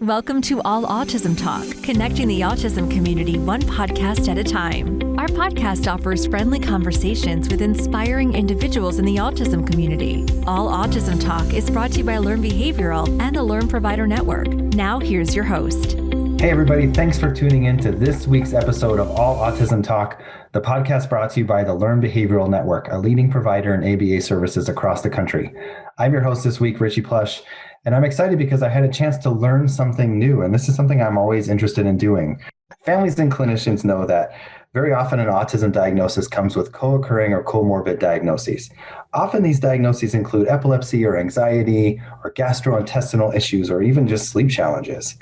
Welcome to All Autism Talk, connecting the autism community one podcast at a time. Our podcast offers friendly conversations with inspiring individuals in the autism community. All Autism Talk is brought to you by Learn Behavioral and the Learn Provider Network. Now here's your host. Hey everybody, thanks for tuning in to this week's episode of All Autism Talk, the podcast brought to you by the Learn Behavioral Network, a leading provider in ABA services across the country. I'm your host this week, Richie Plush, and I'm excited because I had a chance to learn something new, and this is something I'm always interested in doing. Families and clinicians know that very often an autism diagnosis comes with co-occurring or comorbid diagnoses. Often these diagnoses include epilepsy or anxiety or gastrointestinal issues or even just sleep challenges.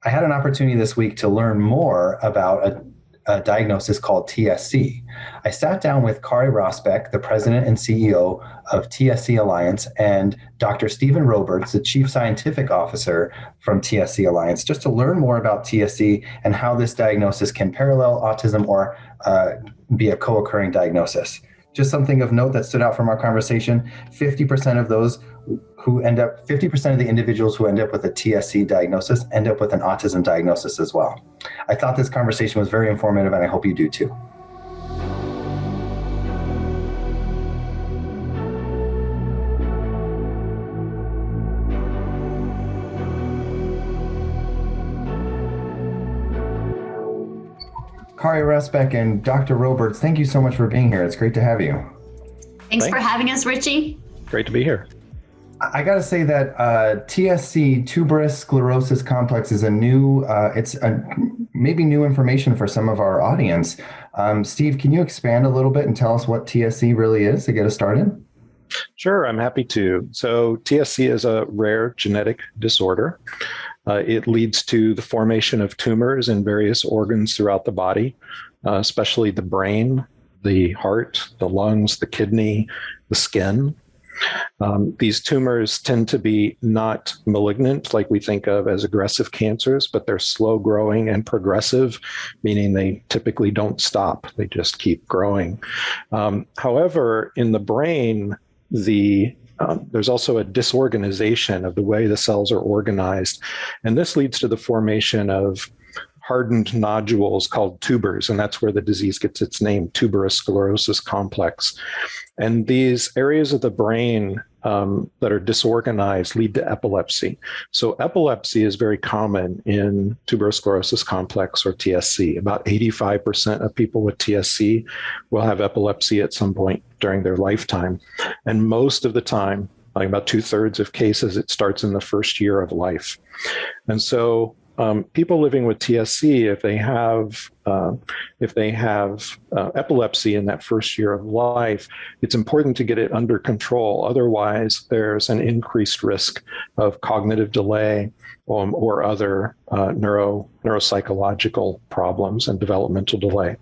I had an opportunity this week to learn more about a diagnosis called TSC. I sat down with Kari Rosbeck, the president and CEO of TSC Alliance, and Dr. Stephen Roberds, the chief scientific officer from TSC Alliance, just to learn more about TSC and how this diagnosis can parallel autism or be a co-occurring diagnosis. Just something of note that stood out from our conversation, 50% of the individuals who end up with a TSC diagnosis end up with an autism diagnosis as well. I thought this conversation was very informative, and I hope you do too. Kari Rosbeck and Dr. Roberds, thank you so much for being here. It's great to have you. Thanks for having us, Richie. Great to be here. I got to say that TSC, Tuberous Sclerosis Complex, is maybe new information for some of our audience. Steve, can you expand a little bit and tell us what TSC really is to get us started? Sure, I'm happy to. So TSC is a rare genetic disorder. It leads to the formation of tumors in various organs throughout the body, especially the brain, the heart, the lungs, the kidney, the skin. These tumors tend to be not malignant like we think of as aggressive cancers, but they're slow growing and progressive, meaning they typically don't stop. They just keep growing. However, in the brain, there's also a disorganization of the way the cells are organized. And this leads to the formation of hardened nodules called tubers, and that's where the disease gets its name, Tuberous Sclerosis Complex. And these areas of the brain that are disorganized lead to epilepsy. So epilepsy is very common in Tuberous Sclerosis Complex, or TSC. About 85% of people with TSC will have epilepsy at some point during their lifetime. And most of the time, like about 2/3 of cases, it starts in the first year of life. And so people living with TSC, if they have epilepsy in that first year of life, it's important to get it under control. Otherwise, there's an increased risk of cognitive delay or other neuropsychological problems and developmental delay.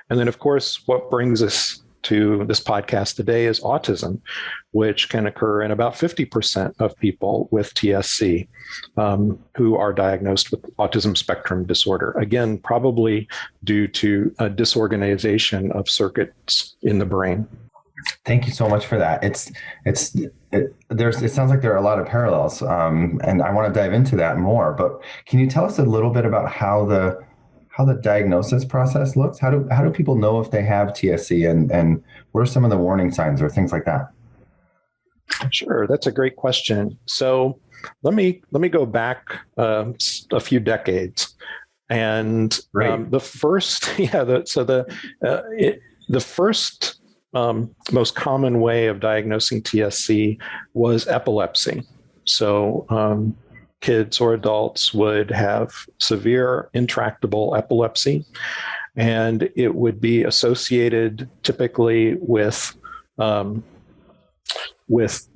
And then, of course, what brings us to this podcast today is autism, which can occur in about 50% of people with TSC who are diagnosed with autism spectrum disorder. Again, probably due to a disorganization of circuits in the brain. Thank you so much for that. It sounds like there are a lot of parallels, and I want to dive into that more. But can you tell us a little bit about how the diagnosis process looks? How do people know if they have TSC, and what are some of the warning signs or things like that? Sure, that's a great question. So let me go back a few decades, and the first most common way of diagnosing TSC was epilepsy. So kids or adults would have severe intractable epilepsy, and it would be associated typically with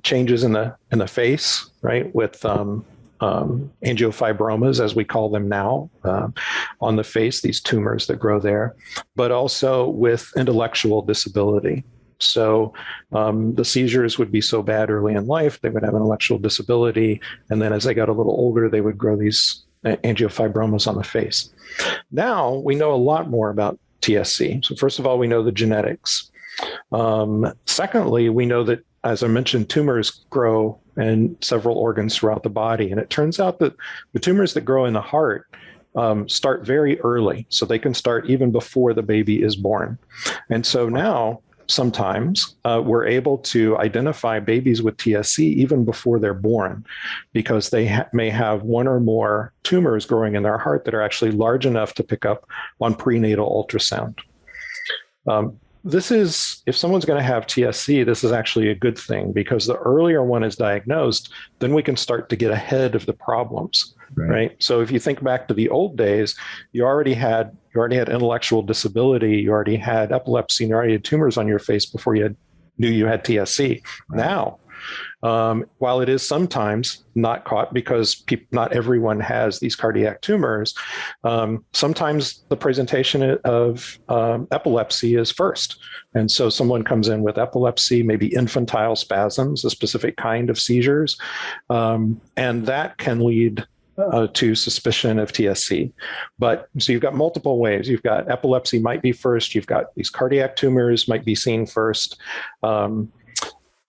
changes in the face, right? With angiofibromas, as we call them now, on the face, these tumors that grow there, but also with intellectual disability. So the seizures would be so bad early in life, they would have an intellectual disability. And then as they got a little older, they would grow these angiofibromas on the face. Now we know a lot more about TSC. So first of all, we know the genetics. Secondly, we know that, as I mentioned, tumors grow and several organs throughout the body. And it turns out that the tumors that grow in the heart start very early. So they can start even before the baby is born. And so now, sometimes we're able to identify babies with TSC even before they're born, because they may have one or more tumors growing in their heart that are actually large enough to pick up on prenatal ultrasound. This is, if someone's going to have TSC, this is actually a good thing, because the earlier one is diagnosed, then we can start to get ahead of the problems, right? So if you think back to the old days, you already had intellectual disability, you already had epilepsy, and you already had tumors on your face before you knew you had TSC. Now, while it is sometimes not caught because not everyone has these cardiac tumors, sometimes the presentation of epilepsy is first. And so someone comes in with epilepsy, maybe infantile spasms, a specific kind of seizures, and that can lead to suspicion of TSC. But so you've got multiple ways. You've got epilepsy might be first. You've got these cardiac tumors might be seen first.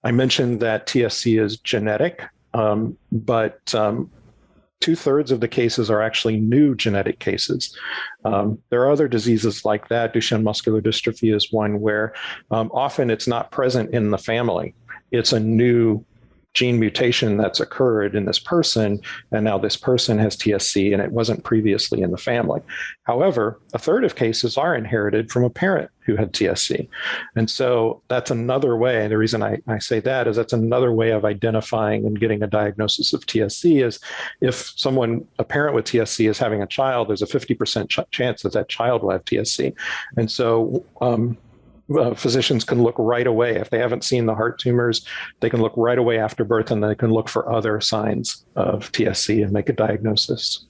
I mentioned that TSC is genetic, but 2/3 of the cases are actually new genetic cases. There are other diseases like that. Duchenne muscular dystrophy is one where often it's not present in the family. It's a new gene mutation that's occurred in this person, and now this person has TSC and it wasn't previously in the family. However, 1/3 of cases are inherited from a parent who had TSC. And so that's another way. The reason I say that is that's another way of identifying and getting a diagnosis of TSC is if a parent with TSC is having a child, there's a 50% chance that child will have TSC. And so physicians can look right away. If they haven't seen the heart tumors, they can look right away after birth, and they can look for other signs of TSC and make a diagnosis.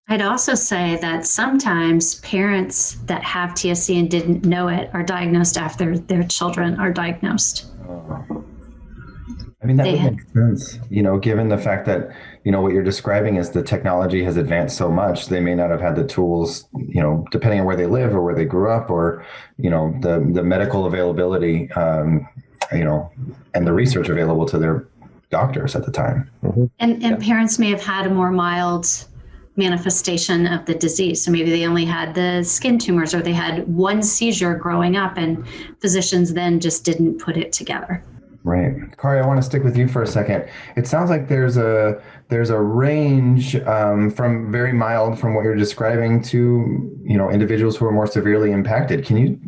I'd also say that sometimes parents that have TSC and didn't know it are diagnosed after their children are diagnosed. I mean, that would make sense, given the fact that, what you're describing is the technology has advanced so much, they may not have had the tools, depending on where they live or where they grew up, or, the medical availability, and the research available to their doctors at the time. Mm-hmm. And parents may have had a more mild manifestation of the disease. So maybe they only had the skin tumors, or they had one seizure growing up, and physicians then just didn't put it together. Right. Kari, I want to stick with you for a second. It sounds like there's a range from very mild, from what you're describing, to individuals who are more severely impacted. Can you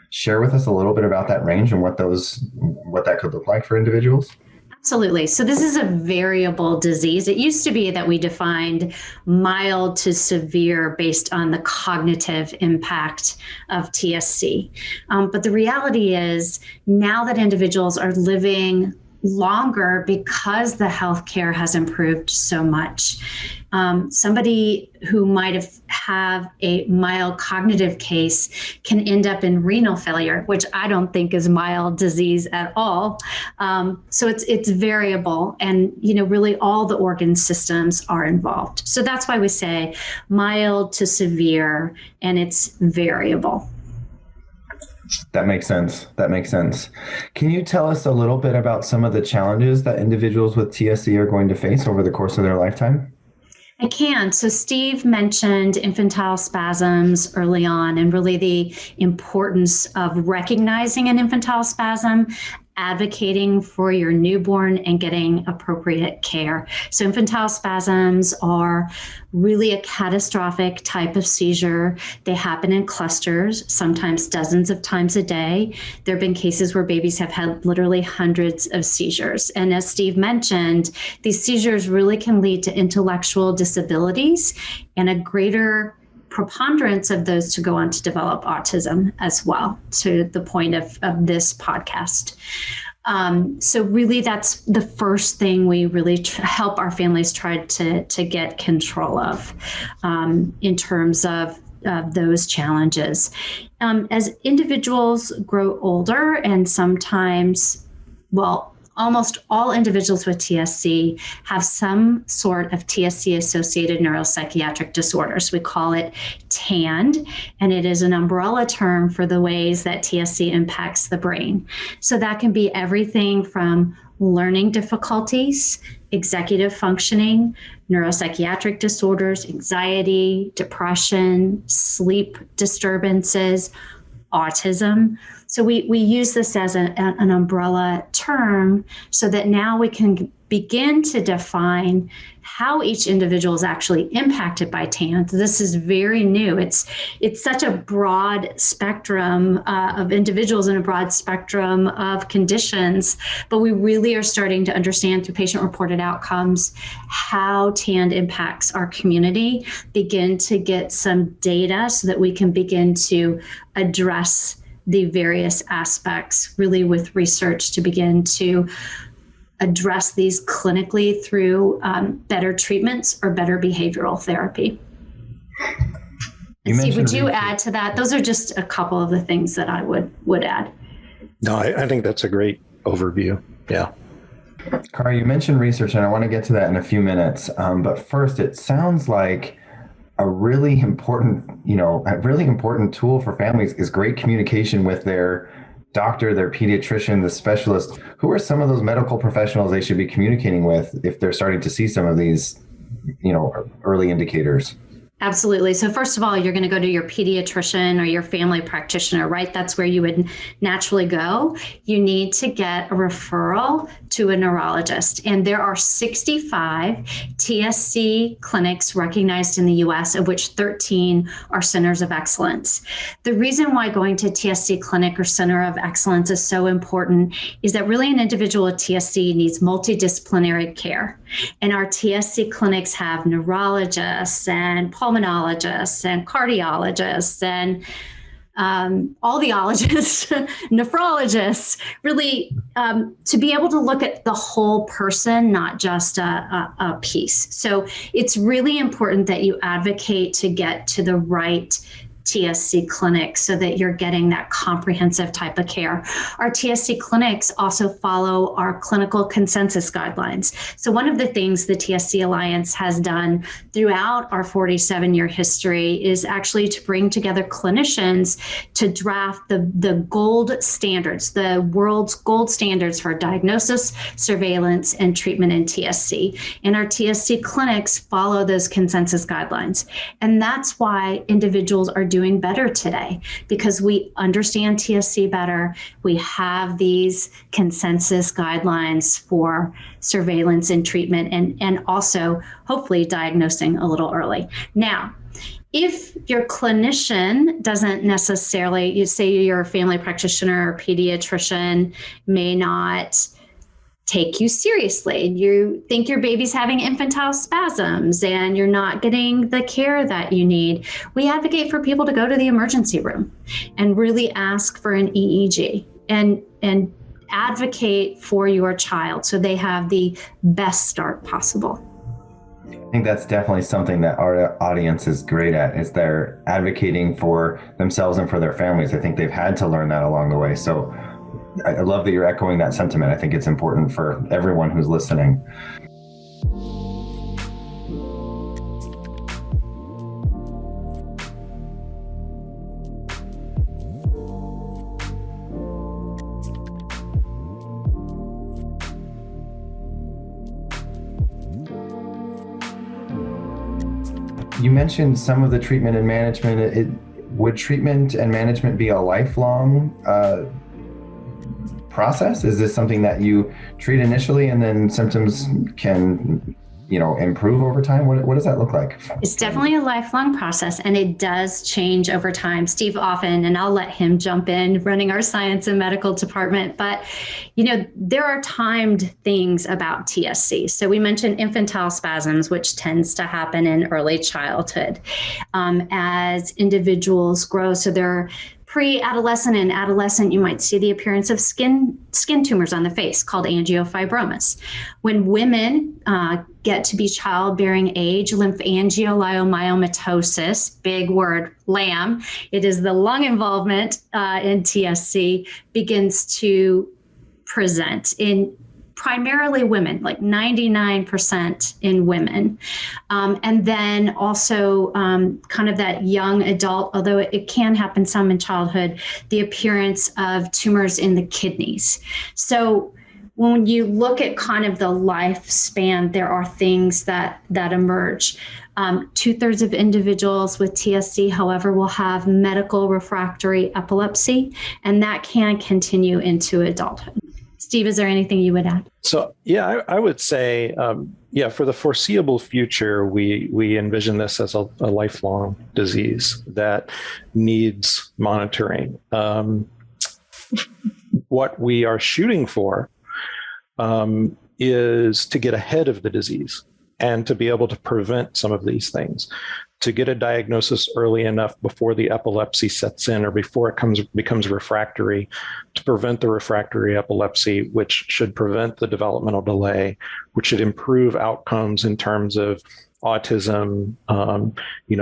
share with us a little bit about that range and what that could look like for individuals? Absolutely. So this is a variable disease. It used to be that we defined mild to severe based on the cognitive impact of TSC. But the reality is now that individuals are living longer because the healthcare has improved so much. Somebody who might have a mild cognitive case can end up in renal failure, which I don't think is mild disease at all. So it's variable, and really all the organ systems are involved. So that's why we say mild to severe, and it's variable. That makes sense. Can you tell us a little bit about some of the challenges that individuals with TSC are going to face over the course of their lifetime? I can. So Steve mentioned infantile spasms early on, and really the importance of recognizing an infantile spasm, advocating for your newborn, and getting appropriate care. So infantile spasms are really a catastrophic type of seizure. They happen in clusters, sometimes dozens of times a day. There have been cases where babies have had literally hundreds of seizures. And as Steve mentioned, these seizures really can lead to intellectual disabilities and a greater preponderance of those to go on to develop autism as well, to the point of this podcast. So really that's the first thing we really help our families try to get control of in terms of those challenges. As individuals grow older, and sometimes, almost all individuals with TSC have some sort of TSC-associated neuropsychiatric disorders. We call it TAND, and it is an umbrella term for the ways that TSC impacts the brain. So that can be everything from learning difficulties, executive functioning, neuropsychiatric disorders, anxiety, depression, sleep disturbances, autism. So we use this as an umbrella term so that now we can begin to define how each individual is actually impacted by TAND. This is very new. It's such a broad spectrum of individuals and a broad spectrum of conditions, but we really are starting to understand through patient-reported outcomes how TAND impacts our community, begin to get some data so that we can begin to address the various aspects, really with research to begin to address these clinically through better treatments or better behavioral therapy. Steve, would you add to that? Those are just a couple of the things that I would add. No, I think that's a great overview. Yeah. Kari, you mentioned research, and I want to get to that in a few minutes. But first, it sounds like a really important tool for families is great communication with their doctor, their pediatrician, the specialist. Who are some of those medical professionals they should be communicating with if they're starting to see some of these, early indicators? Absolutely. So first of all, you're going to go to your pediatrician or your family practitioner, right? That's where you would naturally go. You need to get a referral to a neurologist. And there are 65 TSC clinics recognized in the US, of which 13 are centers of excellence. The reason why going to TSC clinic or center of excellence is so important is that really an individual with TSC needs multidisciplinary care. And our TSC clinics have neurologists and pulmonologists and cardiologists and audiologists, nephrologists, really to be able to look at the whole person, not just a piece. So it's really important that you advocate to get to the right TSC clinic so that you're getting that comprehensive type of care. Our TSC clinics also follow our clinical consensus guidelines. So one of the things the TSC Alliance has done throughout our 47-year history is actually to bring together clinicians to draft the gold standards, the world's gold standards for diagnosis, surveillance, and treatment in TSC. And our TSC clinics follow those consensus guidelines. And that's why individuals are doing better today, because we understand TSC better. We have these consensus guidelines for surveillance and treatment, and also hopefully diagnosing a little early. Now, if your clinician doesn't necessarily, you say your family practitioner or pediatrician may not take you seriously. You think your baby's having infantile spasms and you're not getting the care that you need. We advocate for people to go to the emergency room and really ask for an EEG and advocate for your child so they have the best start possible. I think that's definitely something that our audience is great at, is they're advocating for themselves and for their families. I think they've had to learn that along the way. So I love that you're echoing that sentiment. I think it's important for everyone who's listening. You mentioned some of the treatment and management. Would treatment and management be a lifelong process? Is this something that you treat initially and then symptoms can, improve over time? What does that look like? It's definitely a lifelong process, and it does change over time. Steve often, and I'll let him jump in, running our science and medical department, but there are timed things about TSC. So we mentioned infantile spasms, which tends to happen in early childhood as individuals grow. So they're pre-adolescent and adolescent, you might see the appearance of skin tumors on the face called angiofibromas. When women get to be childbearing age, lymphangioliomyomatosis, big word, LAM, it is the lung involvement in TSC, begins to present in primarily women, like 99% in women. And then also kind of that young adult, although it can happen some in childhood, the appearance of tumors in the kidneys. So when you look at kind of the lifespan, there are things that emerge. 2/3 of individuals with TSC, however, will have medical refractory epilepsy, and that can continue into adulthood. Steve, is there anything you would add? So, yeah, I would say, for the foreseeable future, we envision this as a lifelong disease that needs monitoring. What we are shooting for is to get ahead of the disease and to be able to prevent some of these things, to get a diagnosis early enough before the epilepsy sets in or before it becomes refractory, to prevent the refractory epilepsy, which should prevent the developmental delay, which should improve outcomes in terms of autism,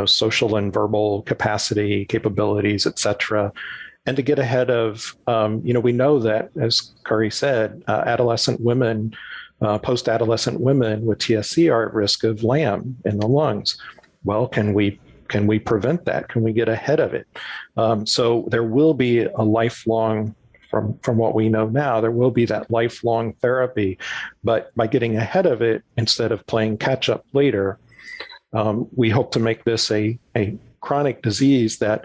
social and verbal capabilities, et cetera. And to get ahead of, we know that, as Kari said, adolescent women, post-adolescent women with TSC are at risk of LAM in the lungs. Well, can we prevent that? Can we get ahead of it? So there will be a lifelong, from what we know now, there will be that lifelong therapy. But by getting ahead of it, instead of playing catch up later, we hope to make this a chronic disease that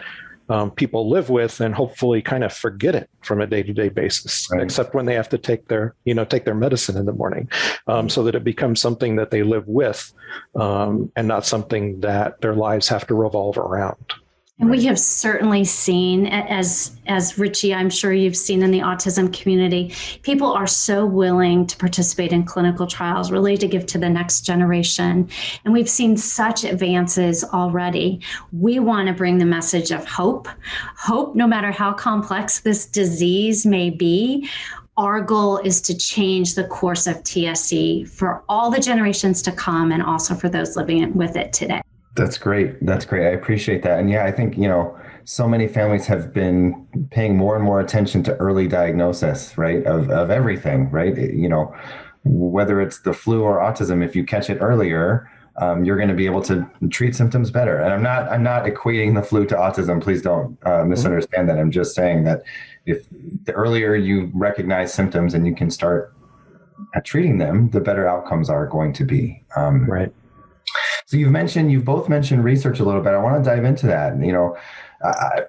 people live with and hopefully kind of forget it from a day-to-day basis, right, except when they have to take their medicine in the morning, so that it becomes something that they live with, and not something that their lives have to revolve around. And we have certainly seen, as Richie, I'm sure you've seen in the autism community, people are so willing to participate in clinical trials, really to give to the next generation. And we've seen such advances already. We want to bring the message of hope. Hope, no matter how complex this disease may be. Our goal is to change the course of TSC for all the generations to come and also for those living with it today. That's great. I appreciate that. And yeah, I think, so many families have been paying more and more attention to early diagnosis, right, of everything, right? Whether it's the flu or autism, if you catch it earlier, you're going to be able to treat symptoms better. And I'm not equating the flu to autism. Please don't misunderstand that. I'm just saying that if the earlier you recognize symptoms and you can start treating them, the better outcomes are going to be. Right. So you've both mentioned research a little bit. I want to dive into that.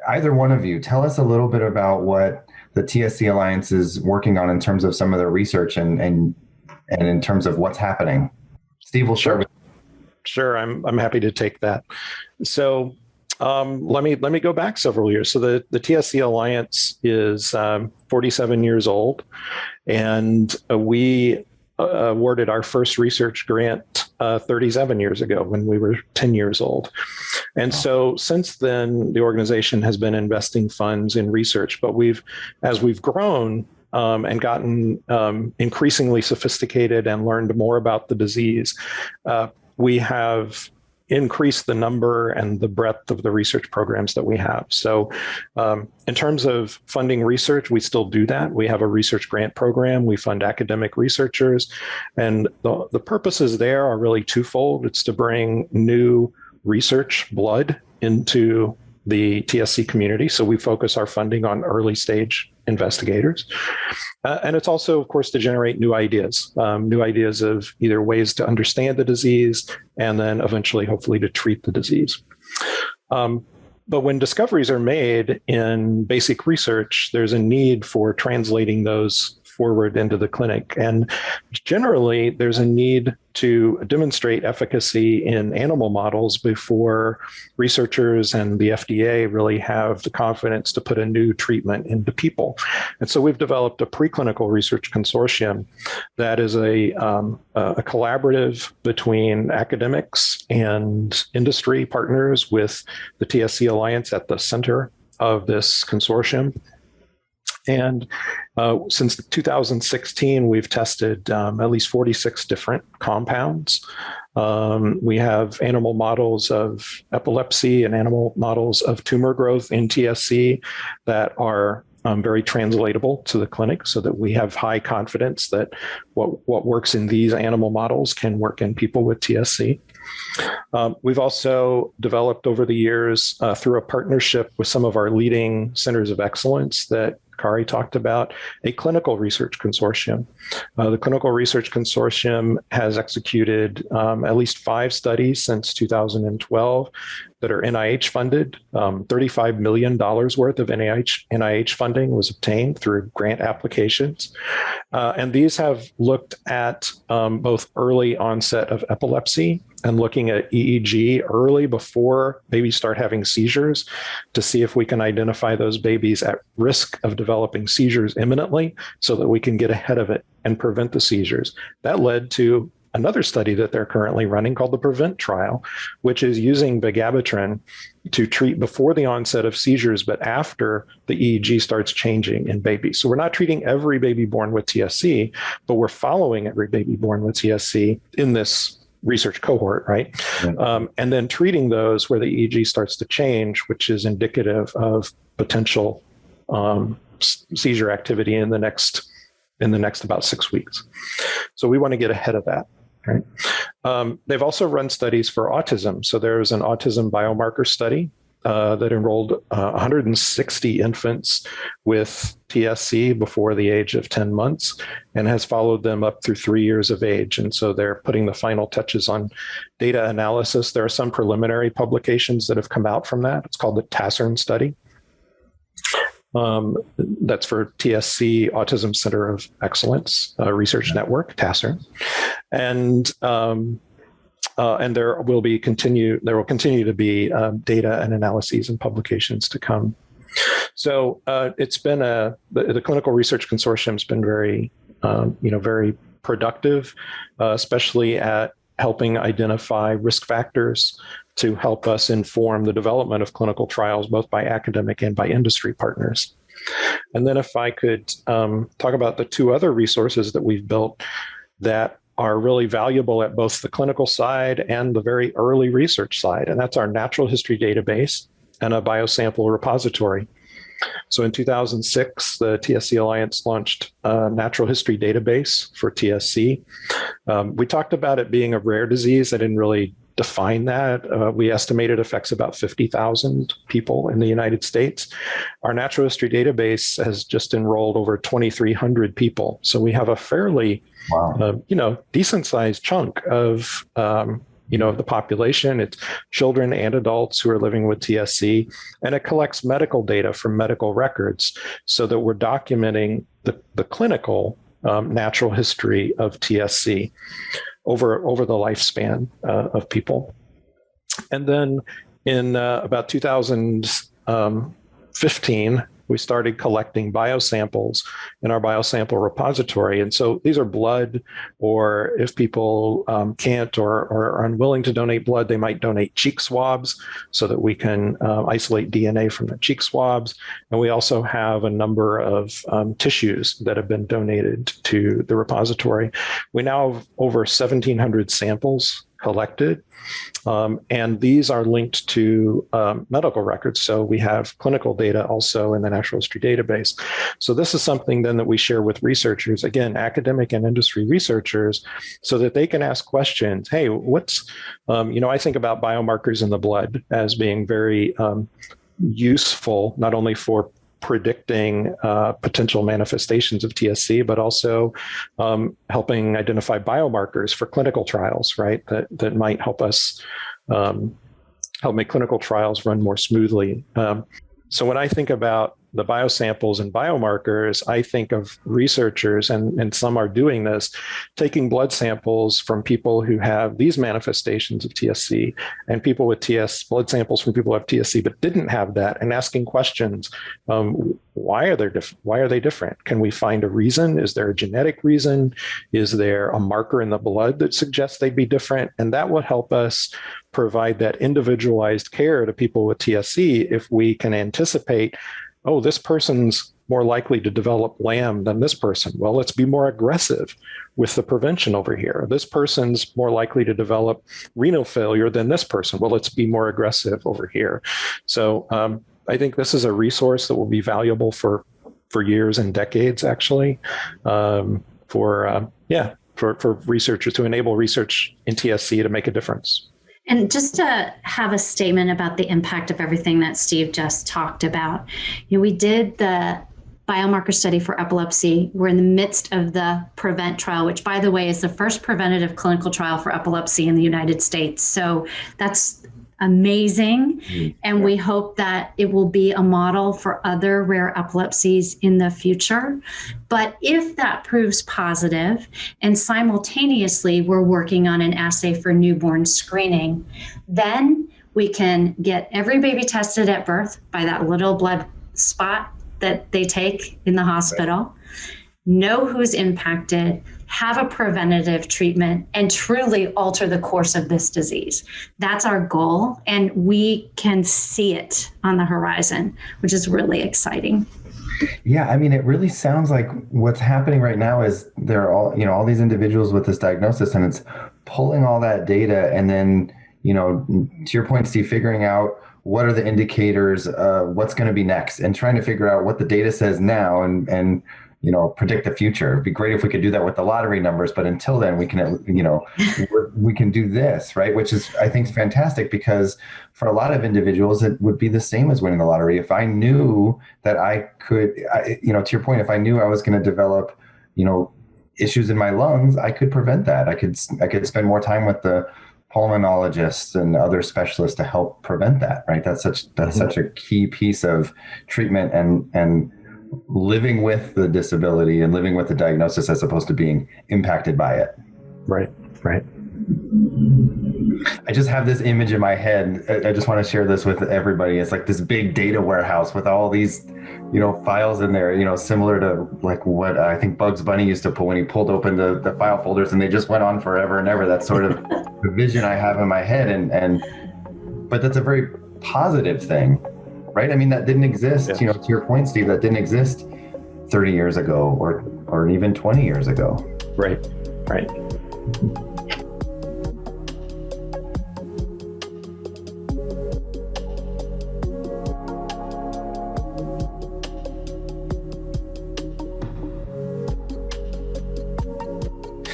Either one of you, tell us a little bit about what the TSC Alliance is working on in terms of some of the research and in terms of what's happening. Steve will share. Sure, I'm happy to take that. So let me go back several years. So the TSC Alliance is 47 years old, and we awarded our first research grant 37 years ago when we were 10 years old. And so since then, the organization has been investing funds in research, but as we've grown and gotten increasingly sophisticated and learned more about the disease, we have increase the number and the breadth of the research programs that we have. So in terms of funding research, we still do that. We have a research grant program. We fund academic researchers. And the purposes there are really twofold. It's to bring new research blood into the TSC community. So we focus our funding on early stage investigators. And it's also, of course, to generate new ideas of either ways to understand the disease and then eventually, hopefully, to treat the disease. But when discoveries are made in basic research, there's a need for translating those forward into the clinic. And generally, there's a need to demonstrate efficacy in animal models before researchers and the FDA really have the confidence to put a new treatment into people. And so we've developed a preclinical research consortium that is a collaborative between academics and industry partners, with the TSC Alliance at the center of this consortium. And since 2016, we've tested at least 46 different compounds. We have animal models of epilepsy and animal models of tumor growth in TSC that are very translatable to the clinic, so that we have high confidence that what works in these animal models can work in people with TSC. We've also developed over the years through a partnership with some of our leading centers of excellence that Kari talked about, a clinical research consortium. The Clinical Research Consortium has executed at least 5 studies since 2012 that are NIH funded. $35 million worth of NIH funding was obtained through grant applications. And these have looked at both early onset of epilepsy and looking at EEG early before babies start having seizures to see if we can identify those babies at risk of developing seizures imminently so that we can get ahead of it and prevent the seizures. That led to another study that they're currently running called the PREVENT trial, which is using vigabatrin to treat before the onset of seizures, but after the EEG starts changing in babies. So we're not treating every baby born with TSC, but we're following every baby born with TSC in this research cohort, right? Yeah. And then treating those where the EEG starts to change, which is indicative of potential seizure activity in the next about 6 weeks. So we want to get ahead of that. Right. They've also run studies for autism. So there's an autism biomarker study that enrolled 160 infants with TSC before the age of 10 months and has followed them up through 3 years of age. And so they're putting the final touches on data analysis. There are some preliminary publications that have come out from that. It's called the TASERN study. That's for TSC Autism Center of Excellence Research Network, TASERN, and there will continue to be data and analyses and publications to come. So it's been the Clinical Research Consortium has been very very productive, especially at helping identify risk factors to help us inform the development of clinical trials, both by academic and by industry partners. And then if I could talk about the 2 other resources that we've built that are really valuable at both the clinical side and the very early research side, and that's our natural history database and a biosample repository. So in 2006, the TSC Alliance launched a natural history database for TSC. We talked about it being a rare disease. I didn't really define that. We estimate it affects about 50,000 people in the United States. Our natural history database has just enrolled over 2,300 people. So we have a fairly, decent sized chunk of, the population. It's children and adults who are living with TSC, and it collects medical data from medical records so that we're documenting the clinical natural history of TSC over the lifespan of people. And then in about 2015, we started collecting biosamples in our biosample repository. And so these are blood, or if people can't or are unwilling to donate blood, they might donate cheek swabs so that we can isolate DNA from the cheek swabs. And we also have a number of tissues that have been donated to the repository. We now have over 1,700 samples collected. And these are linked to medical records. So we have clinical data also in the natural history database. So this is something then that we share with researchers, again, academic and industry researchers, so that they can ask questions. Hey, what's, I think about biomarkers in the blood as being very useful, not only for predicting potential manifestations of TSC, but also helping identify biomarkers for clinical trials, right? That might help us help make clinical trials run more smoothly. So when I think about the biosamples and biomarkers, I think of researchers, and some are doing this, taking blood samples from people who have these manifestations of TSC and people with blood samples from people who have TSC but didn't have that, and asking questions. Why are they different? Can we find a reason? Is there a genetic reason? Is there a marker in the blood that suggests they'd be different? And that will help us provide that individualized care to people with TSC if we can anticipate, oh, this person's more likely to develop LAM than this person. Well, let's be more aggressive with the prevention over here. This person's more likely to develop renal failure than this person. Well, let's be more aggressive over here. So I think this is a resource that will be valuable for years and decades, actually, for researchers, to enable research in TSC to make a difference. And just to have a statement about the impact of everything that Steve just talked about, we did the biomarker study for epilepsy. We're in the midst of the PREVENT trial, which, by the way, is the first preventative clinical trial for epilepsy in the United States. So that's amazing. And we hope that it will be a model for other rare epilepsies in the future. But if that proves positive, and simultaneously we're working on an assay for newborn screening, then we can get every baby tested at birth by that little blood spot that they take in the hospital, know who's impacted, have a preventative treatment, and truly alter the course of this disease. That's our goal, and we can see it on the horizon, which is really exciting. Yeah, I mean, it really sounds like what's happening right now is there are all these individuals with this diagnosis, and it's pulling all that data, and then, to your point, Steve, figuring out what are the indicators, what's going to be next, and trying to figure out what the data says now and predict the future. It'd be great if we could do that with the lottery numbers, but until then we can, we can do this, right? Which is, I think, fantastic, because for a lot of individuals, it would be the same as winning the lottery. If I knew that I could, to your point, if I knew I was going to develop, issues in my lungs, I could prevent that. I could spend more time with the pulmonologists and other specialists to help prevent that, right? That's such a key piece of treatment and living with the disability and living with the diagnosis as opposed to being impacted by it. Right. I just have this image in my head. I just want to share this with everybody. It's like this big data warehouse with all these, files in there, similar to like what I think Bugs Bunny used to pull when he pulled open the file folders, and they just went on forever and ever. That's sort of the vision I have in my head. But that's a very positive thing, right? I mean, that didn't exist, to your point, Steve, that didn't exist 30 years ago or even 20 years ago. Right.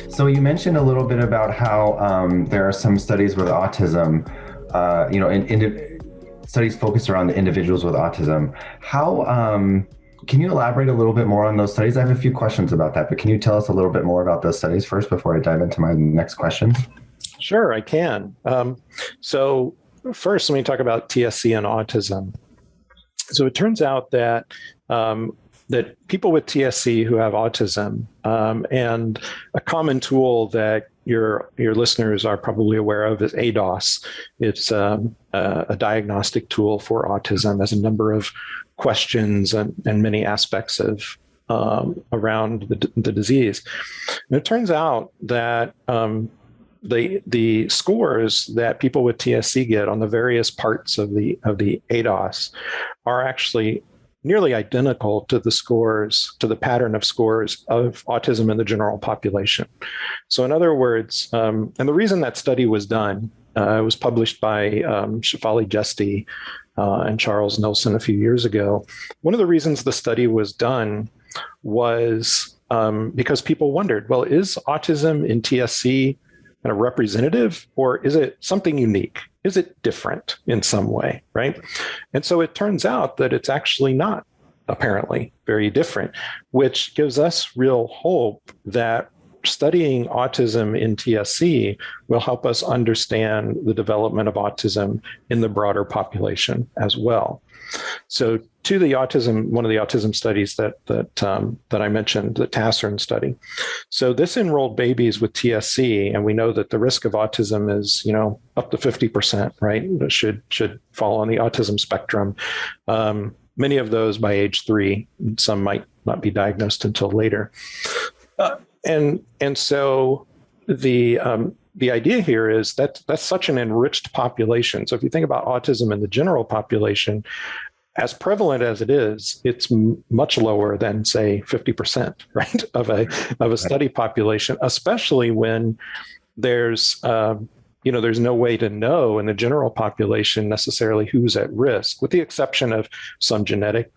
So you mentioned a little bit about how there are some studies with autism, studies focused around the individuals with autism. How can you elaborate a little bit more on those studies? I have a few questions about that, but can you tell us a little bit more about those studies first before I dive into my next questions? Sure, I can. So first, let me talk about TSC and autism. So it turns out that that people with TSC who have autism, and a common tool that your listeners are probably aware of is ADOS. It's a diagnostic tool for autism, has a number of questions and many aspects of around the disease. And it turns out that the scores that people with TSC get on the various parts of the ADOS are actually nearly identical to the pattern of scores of autism in the general population. So in other words, and the reason that study was done, it was published by Shefali Jesti and Charles Nelson a few years ago. One of the reasons the study was done was because people wondered, well, is autism in TSC kind of representative, or is it something unique? Is it different in some way, right? And so it turns out that it's actually not apparently very different, which gives us real hope that studying autism in TSC will help us understand the development of autism in the broader population as well. So to the autism, one of the autism studies that I mentioned, the TASERN study. So this enrolled babies with TSC, and we know that the risk of autism is, up to 50%, right? It should fall on the autism spectrum. Many of those by age 3, some might not be diagnosed until later. And so the idea here is that that's such an enriched population. So if you think about autism in the general population, as prevalent as it is, it's much lower than, say, 50%, right, of a study population, especially when there's there's no way to know in the general population necessarily who's at risk, with the exception of some genetic,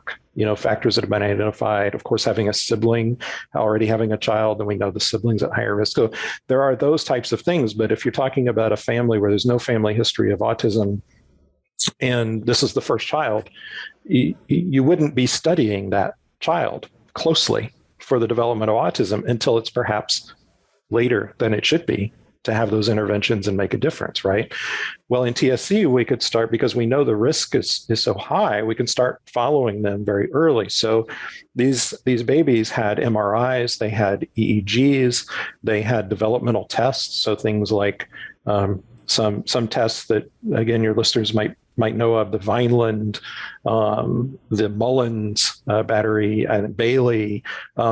factors that have been identified. Of course, having a sibling, already having a child, then we know the sibling's at higher risk. So there are those types of things. But if you're talking about a family where there's no family history of autism, and this is the first child, you wouldn't be studying that child closely for the development of autism until it's perhaps later than it should be to have those interventions and make a difference, right? Well, in TSC, we could start, because we know the risk is so high, we can start following them very early. So these babies had MRIs, they had EEGs, they had developmental tests. So things like some tests that, again, your listeners might know of, the Vineland, the Mullins battery, and Bailey,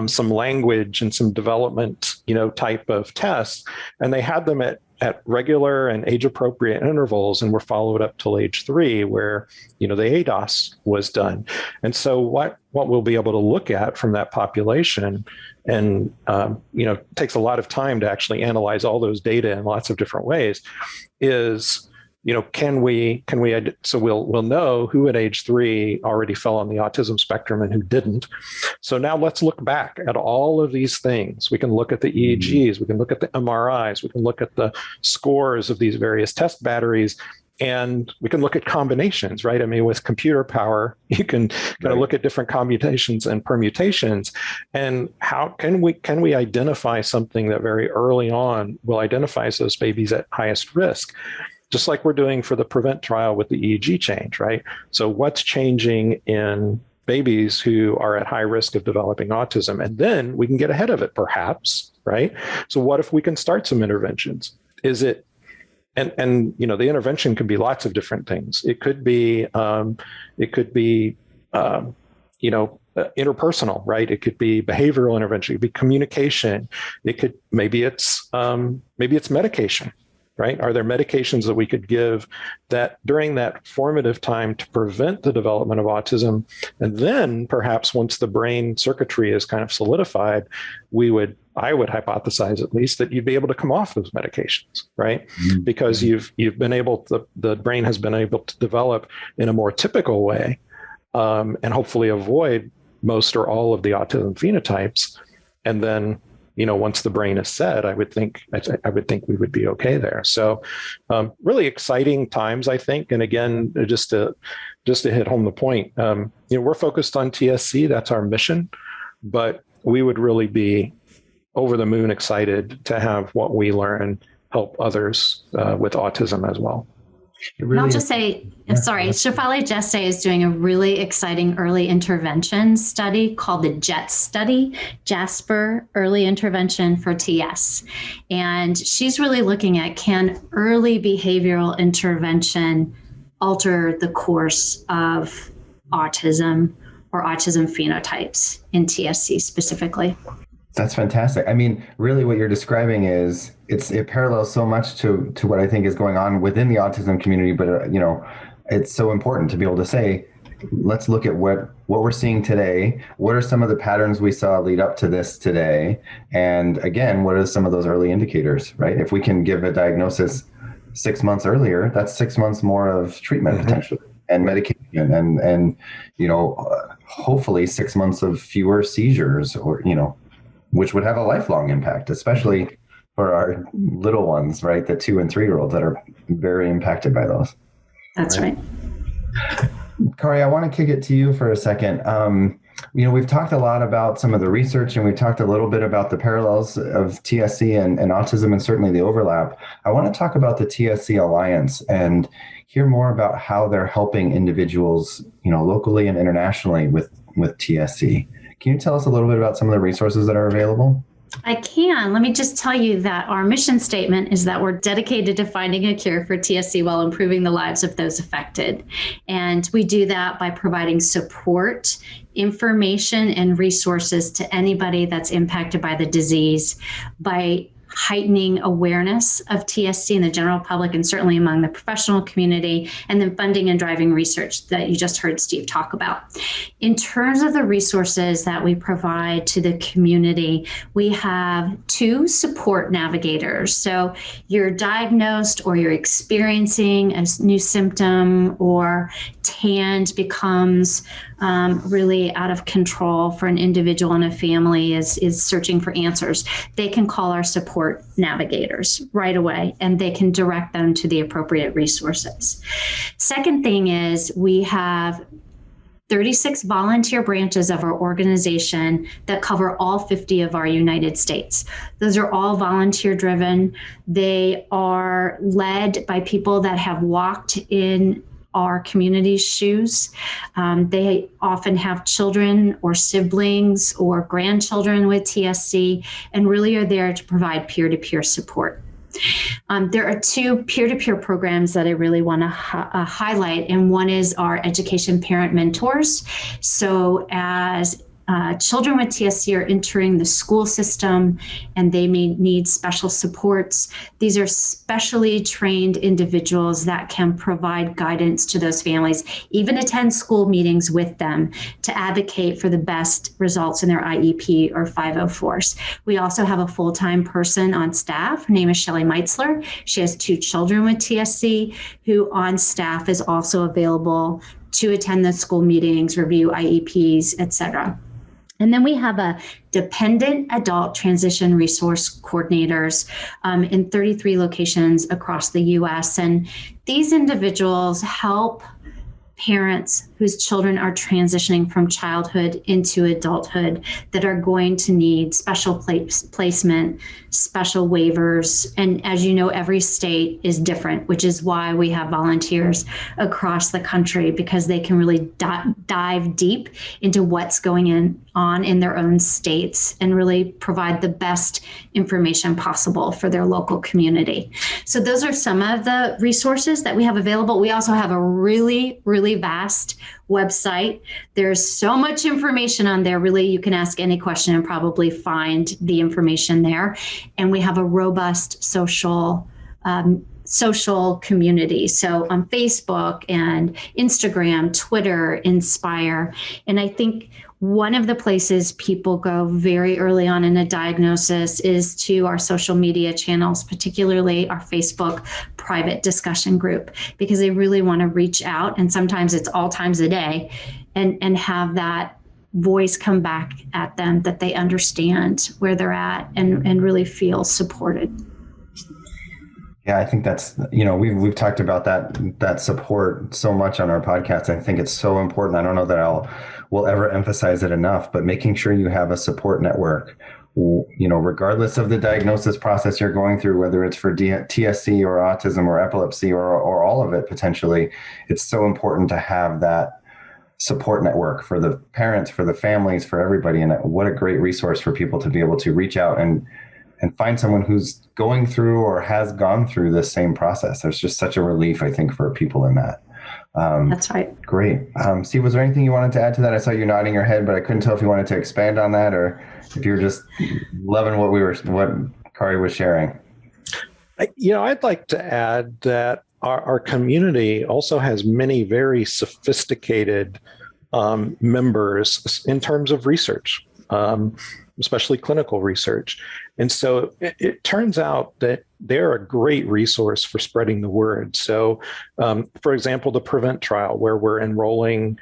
some language and some development, type of tests. And they had them at regular and age-appropriate intervals, and were followed up till age 3, where, the ADOS was done. And so what we'll be able to look at from that population, and, takes a lot of time to actually analyze all those data in lots of different ways, is, so we'll know who at age 3 already fell on the autism spectrum and who didn't. So now let's look back at all of these things. We can look at the EEGs, we can look at the MRIs, we can look at the scores of these various test batteries, and we can look at combinations, right? I mean, with computer power, you can kind of look at different combinations and permutations. And how can we identify something that very early on will identify those babies at highest risk? Just like we're doing for the PREVENT trial with the EEG change, right? So what's changing in babies who are at high risk of developing autism? And then we can get ahead of it, perhaps, right? So what if we can start some interventions? Is it, and the intervention can be lots of different things. It could be interpersonal, right? It could be behavioral intervention. It could be communication. Maybe it's medication. Right? Are there medications that we could give that during that formative time to prevent the development of autism? And then perhaps once the brain circuitry is kind of solidified, I would hypothesize at least that you'd be able to come off those medications, right? Mm-hmm. Because you've been able the brain has been able to develop in a more typical way, and hopefully avoid most or all of the autism phenotypes. And then, once the brain is set, I would think we would be okay there. So, really exciting times, I think. And again, just to hit home the point, we're focused on TSC. That's our mission, but we would really be over the moon excited to have what we learn help others with autism as well. Really, I'll just say, Shefali Jesse is doing a really exciting early intervention study called the JET study, Jasper Early Intervention for TS. And she's really looking at, can early behavioral intervention alter the course of autism or autism phenotypes in TSC specifically? That's fantastic. I mean, really what you're describing is it parallels so much to what I think is going on within the autism community, but it's so important to be able to say, let's look at what we're seeing today. What are some of the patterns we saw lead up to this today? And again, what are some of those early indicators, right? If we can give a diagnosis 6 months earlier, that's 6 months more of treatment potentially and medication and hopefully 6 months of fewer seizures or, which would have a lifelong impact, especially for our little ones, right? The 2 and 3-year-olds that are very impacted by those. That's right. Kari, I want to kick it to you for a second. We've talked a lot about some of the research, and we've talked a little bit about the parallels of TSC and autism, and certainly the overlap. I want to talk about the TSC Alliance and hear more about how they're helping individuals, locally and internationally with TSC. Can you tell us a little bit about some of the resources that are available? I can. Let me just tell you that our mission statement is that we're dedicated to finding a cure for TSC while improving the lives of those affected. And we do that by providing support, information, and resources to anybody that's impacted by the disease, by heightening awareness of TSC in the general public and certainly among the professional community, and then funding and driving research that you just heard Steve talk about. In terms of the resources that we provide to the community, we have 2 support navigators. So you're diagnosed or you're experiencing a new symptom, or TAND becomes really out of control for an individual and a family is searching for answers. They can call our support navigators right away, and they can direct them to the appropriate resources. Second thing is we have 36 volunteer branches of our organization that cover all 50 of our United States. Those are all volunteer driven. They are led by people that have walked in our community's shoes. They often have children or siblings or grandchildren with TSC and really are there to provide peer-to-peer support. There are two peer-to-peer programs that I really want to highlight, and one is our Education Parent Mentors. So as children with TSC are entering the school system and they may need special supports, these are specially trained individuals that can provide guidance to those families, even attend school meetings with them to advocate for the best results in their IEP or 504s. We also have a full-time person on staff. Her name is Shelly Meitzler. She has 2 children with TSC who on staff is also available to attend the school meetings, review IEPs, etc. And then we have a dependent adult transition resource coordinators in 33 locations across the U.S. And these individuals help parents whose children are transitioning from childhood into adulthood that are going to need special placement, special waivers. And as you know, every state is different, which is why we have volunteers across the country, because they can really dive deep into what's going on in their own states and really provide the best information possible for their local community. So those are some of the resources that we have available. We also have a really, really vast website. There's so much information on there. Really, you can ask any question and probably find the information there. And we have a robust social community. So on Facebook and Instagram, Twitter, Inspire. And I think one of the places people go very early on in a diagnosis is to our social media channels, particularly our Facebook private discussion group, because they really want to reach out. And sometimes it's all times a day and have that voice come back at them, that they understand where they're at and really feel supported. Yeah, I think that's, we've talked about that support so much on our podcast. I think it's so important. I don't know that we'll ever emphasize it enough, but making sure you have a support network, regardless of the diagnosis process you're going through, whether it's for TSC or autism or epilepsy or all of it potentially, it's so important to have that support network for the parents, for the families, for everybody. And what a great resource for people to be able to reach out and find someone who's going through or has gone through this same process. There's just such a relief, I think, for people in that. That's right. Great. Steve, was there anything you wanted to add to that? I saw you nodding your head, but I couldn't tell if you wanted to expand on that or if you're just loving what Kari was sharing. I'd like to add that our community also has many very sophisticated members in terms of research, especially clinical research. And so it turns out that they're a great resource for spreading the word. So, for example, the PREVENT trial, where we're enrolling,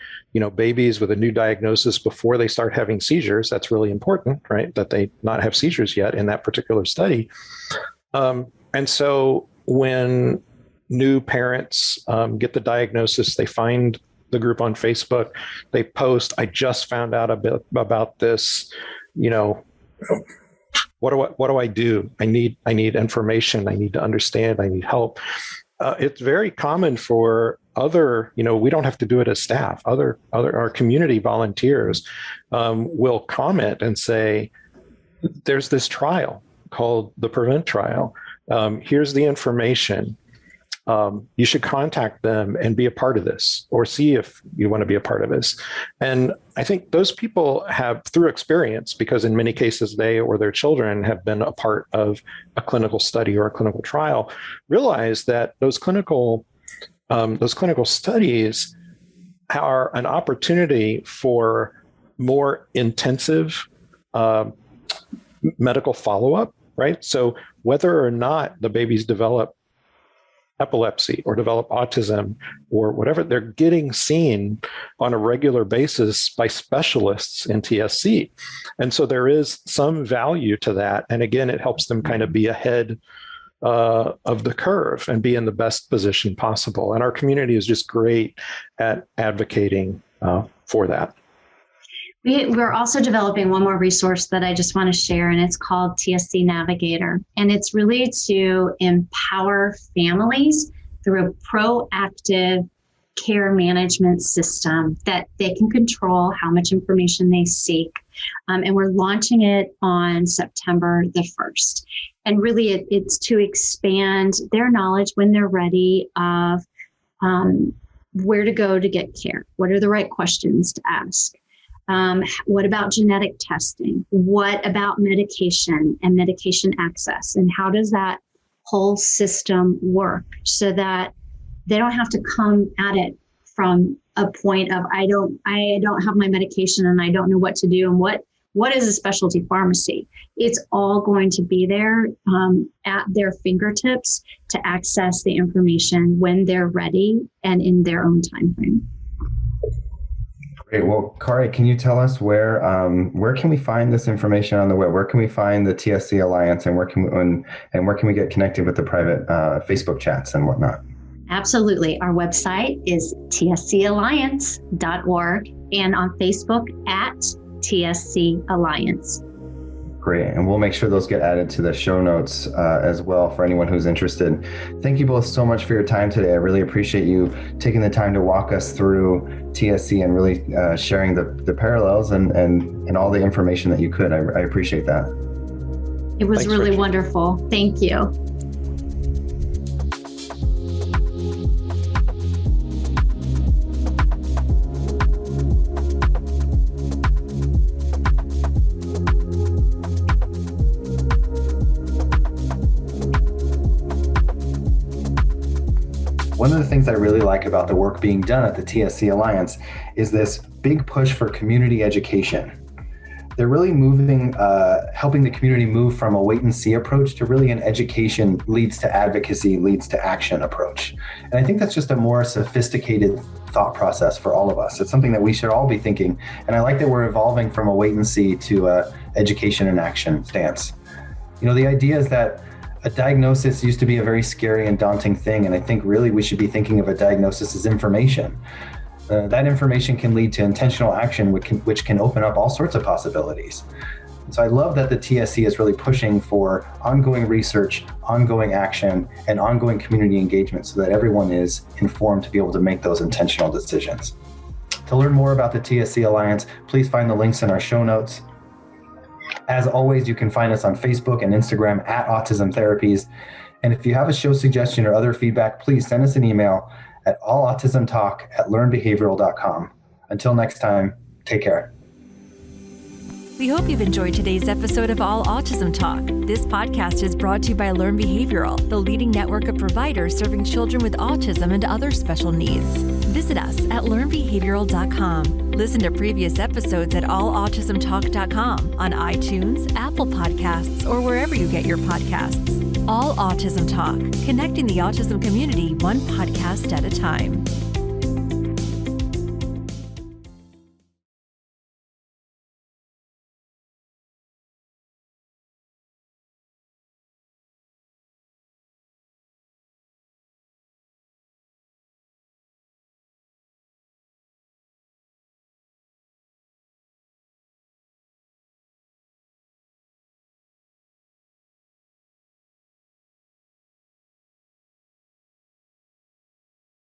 babies with a new diagnosis before they start having seizures. That's really important, right? That they not have seizures yet in that particular study. And so when new parents get the diagnosis, they find the group on Facebook, they post, I just found out a bit about this, what do I do? I need information. I need to understand. I need help. It's very common for other, we don't have to do it as staff. Our community volunteers will comment and say, there's this trial called the PREVENT trial. Here's the information. You should contact them and be a part of this, or see if you want to be a part of this. And I think those people have, through experience, because in many cases they or their children have been a part of a clinical study or a clinical trial, realize that those clinical studies are an opportunity for more intensive medical follow-up, right? So whether or not the babies develop epilepsy or develop autism or whatever, they're getting seen on a regular basis by specialists in TSC. And so there is some value to that. And again, it helps them kind of be ahead of the curve and be in the best position possible. And our community is just great at advocating for that. We're also developing one more resource that I just want to share, and it's called TSC Navigator. And it's really to empower families through a proactive care management system that they can control how much information they seek. And we're launching it on September the 1st. And really it's to expand their knowledge when they're ready of where to go to get care. What are the right questions to ask? What about genetic testing? What about medication and medication access? And how does that whole system work so that they don't have to come at it from a point of, I don't have my medication and I don't know what to do. And what is a specialty pharmacy? It's all going to be there at their fingertips to access the information when they're ready and in their own time frame. Great. Well, Kari, can you tell us where can we find this information on the web? Where can we find the TSC Alliance, and where can we get connected with the private Facebook chats and whatnot? Absolutely. Our website is tscalliance.org and on Facebook at TSC Alliance. Great. And we'll make sure those get added to the show notes as well for anyone who's interested. Thank you both so much for your time today. I really appreciate you taking the time to walk us through TSC and really sharing the parallels and all the information that you could. I appreciate that. It was Thanks, really Richard. wonderful. Thank you. One of the things I really like about the work being done at the TSC Alliance is this big push for community education. They're really helping the community move from a wait and see approach to really an education leads to advocacy, leads to action approach. And I think that's just a more sophisticated thought process for all of us. It's something that we should all be thinking. And I like that we're evolving from a wait and see to a education and action stance. You know, the idea is that a diagnosis used to be a very scary and daunting thing. And I think really we should be thinking of a diagnosis as information. That information can lead to intentional action, which can open up all sorts of possibilities. And so I love that the TSC is really pushing for ongoing research, ongoing action, and ongoing community engagement so that everyone is informed to be able to make those intentional decisions. To learn more about the TSC Alliance, please find the links in our show notes. As always, you can find us on Facebook and Instagram at Autism Therapies. And if you have a show suggestion or other feedback, please send us an email at allautismtalk@learnbehavioral.com. Until next time, take care. We hope you've enjoyed today's episode of All Autism Talk. This podcast is brought to you by Learn Behavioral, the leading network of providers serving children with autism and other special needs. Visit us at learnbehavioral.com. Listen to previous episodes at allautismtalk.com on iTunes, Apple Podcasts, or wherever you get your podcasts. All Autism Talk, connecting the autism community one podcast at a time.